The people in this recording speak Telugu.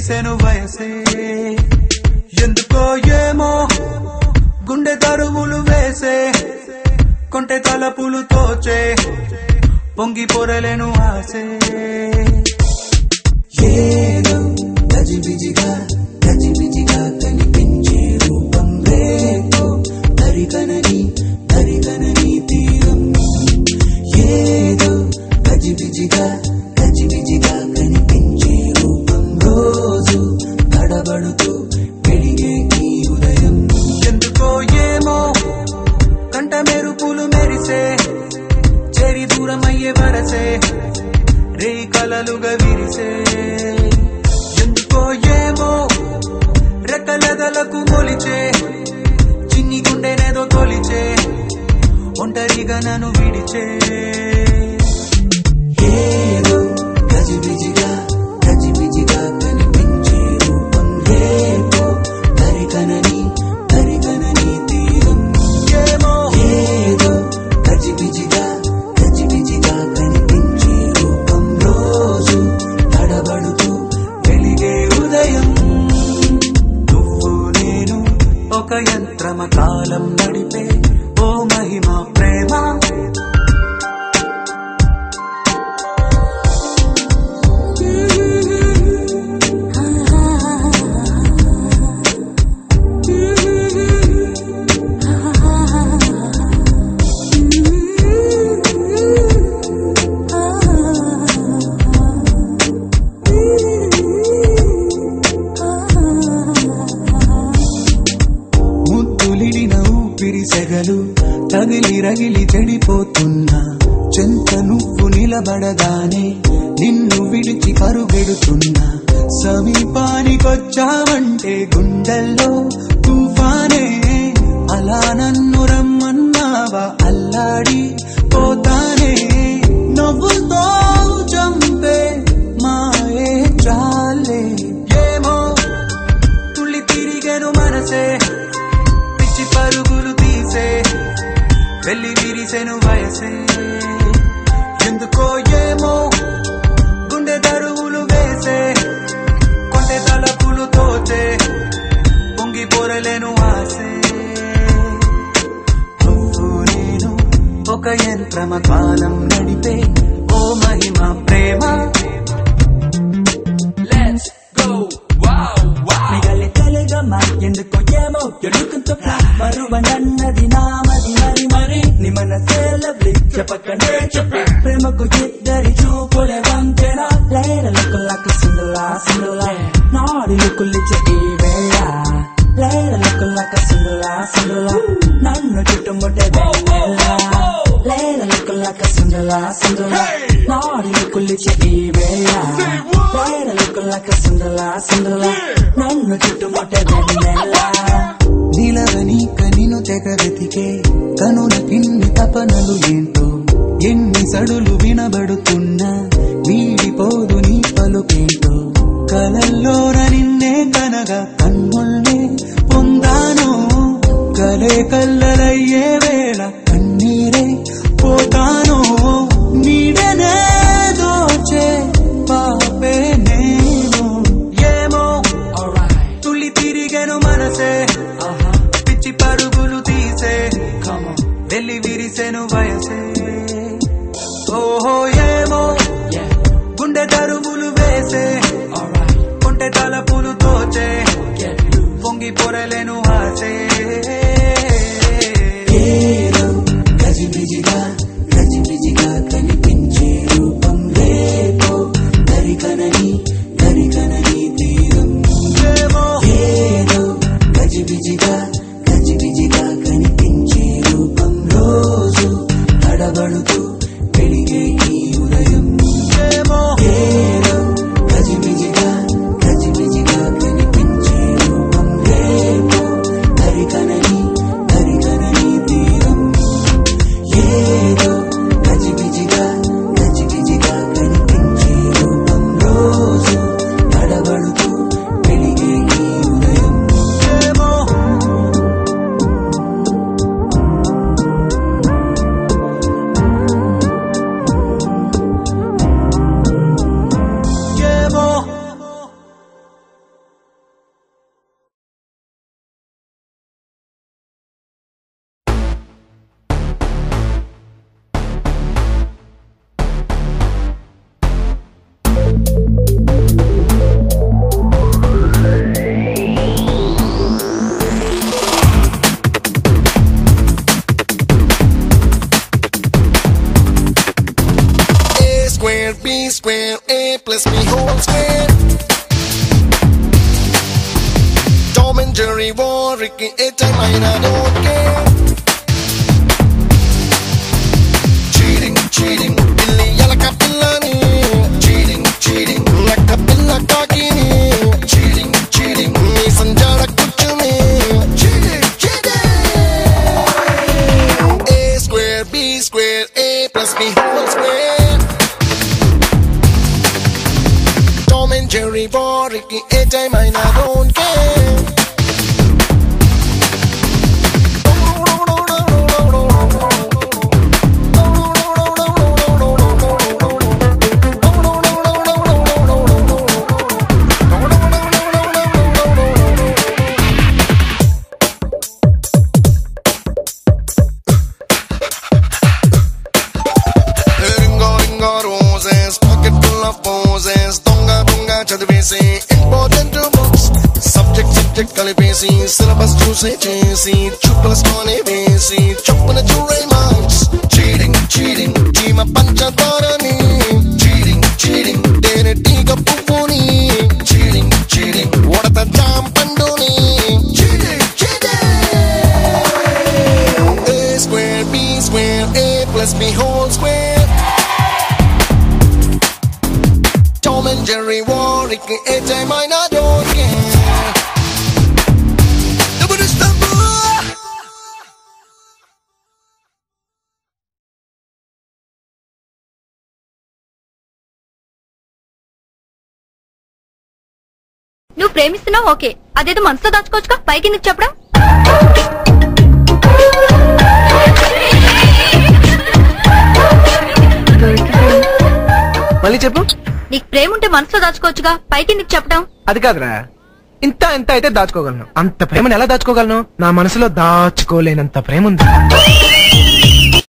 విరిసెను వయసే ఎందుకో ఏమో గుండె దరువులు వేసే కొంటె తలపులు తోచే పొంగి పొరలేను ఆసే ఏదో గజిబిజిగా కనిపించే రూపం రేపో దరికనని తీరం ఏదో గజిబిజిగా కనిపించే రూపం రోజు తడబడుతూ వెలిగే ఈ ఉదయం ఎందుకో ఏమో కంట మెరుపులు మెరిసే చెరి దూరమయ్యే వరసే రే కలలుగా విరిసే ఎందుకో ఏమో రెక్కలదలకు మొలిచే చిన్ని గుండెనేదో తొలిచే ఒంటరిగా నన్ను విడిచే ఏదో గజిబిజిగా కనిపించే రూపం రేపో దరికనని తీరం ఏమో ఏదో గజిబిజిగా కనిపించే రూపం రోజు తడబడుతూ వెలిగే ఉదయం నువ్వు నేను ఒక యంత్రమ కాలం నడిపే ఓ మహిమ ప్రేమ సెగలు రగిలి చెడిపోతున్నా చెంత నువ్వు నిలబడగానే నిన్ను విడిచి పరుగెడుతున్నా సమీపానికొచ్చావంటే గుండెల్లో తుఫానే అలా నన్ను రమ్మన్నావా అల్లాడి పోతానే నవ్వుతో చంపే మాయే చాలే ఏమో తుళ్ళి తిరిగెను మనసే పిచ్చి పరుగులు తీసే వెళ్ళి విరిసెను వయసే ఎందుకో ఏమో గుండె దరువులు వేసే కొంటె తలపులు తోచే పొంగి పొరలేను ఆసే నువ్వు నేను ఒక యంత్రమ కాలం నడిపే ఓ మహిమ ప్రేమ లెట్స్ గో వావ్ మిగలి తెలుగమ్మా ఎందుకో ఏమో ఎడుకుంటూ మరువనన్నది నామది మరి నీ మనసే లవ్లీ చెప్పకనే చెప్పే ప్రేమకు ఇద్దరి చూపులే వంతెన లేరలకు సింగలా నాడి లుకులిచ్చే ఈ వేళ లేరలకు సింగలా నన్ను చుట్టుముట్టే లేరలకు సింగలా నాడి లుకులిచ్చే ఈ వేళ లేరలకు సింగలా నన్ను చుట్టుముట్టే నీలవని కనిను తెగ వెతికే కనుల కిన్ని తపనలు ఏంటో ఎన్ని సడులు వినబడుతున్నా వీడిపోదు నీ పలుకేంటో కలల్లోన నిన్నే కనగా కన్నుల్నే పొందాను కలే కల్లలయ్యే వేళ కన్నీరే పోతాను నీడనే దోచే పాపే నేను ఏమో తుళ్ళి తిరిగెను మనసే పిచ్చి పరుగులు తీసే వెళ్ళి విరిసెను వయసే ఓహో ఏమో గుండె దరువులు వేసే కొంటె తలపులు తోచే పొంగి పొరలేను ఆసే గజిబిజిగా కనిపించే రూపం రేపో దరికనని తీరం ఏదో గజిబిజిగా కనిపించే రూపం రోజు తడ plus B whole square. Tom and Jerry war, Ricky a time I don't care. Cheating, cheating, Billy Yalaka Pillani. Cheating, cheating, Laka Pilla Kakini. Cheating, cheating, me Sanjara Kuchumi. Cheating, cheating. A square, B square, A plus B whole square. Tom and Jerry war, Ricky a time I don't care. Important to books. Subject kalipesi. Syllabus choose chesi. Chuplas kone besi. Chupana chure marks. Cheating, cheating. Chima pancha dharani. Cheating, cheating. Tere tiga pupuni. Cheating, cheating. Wadata jam panduni. Cheating, cheating. A square, B square, A plus B whole square. Tom and Jerry war, Ricky a time I don't care. నువ్వు ప్రేమిస్తున్నావు ఓకే, అదేదో మనసులో దాచుకోవచ్చుగా, పైకి ఎందుకు చెప్పడం? మళ్ళీ చెప్పు. నీకు ప్రేమ ఉంటే మనసులో దాచుకోవచ్చుగా, పైకి ఎందుకు చెప్పడం? అది కాదురా, ఇంత ఎంత అయితే దాచుకోగలను, అంత ప్రేమను ఎలా దాచుకోగలను? నా మనసులో దాచుకోలేనంత ప్రేమ ఉంది.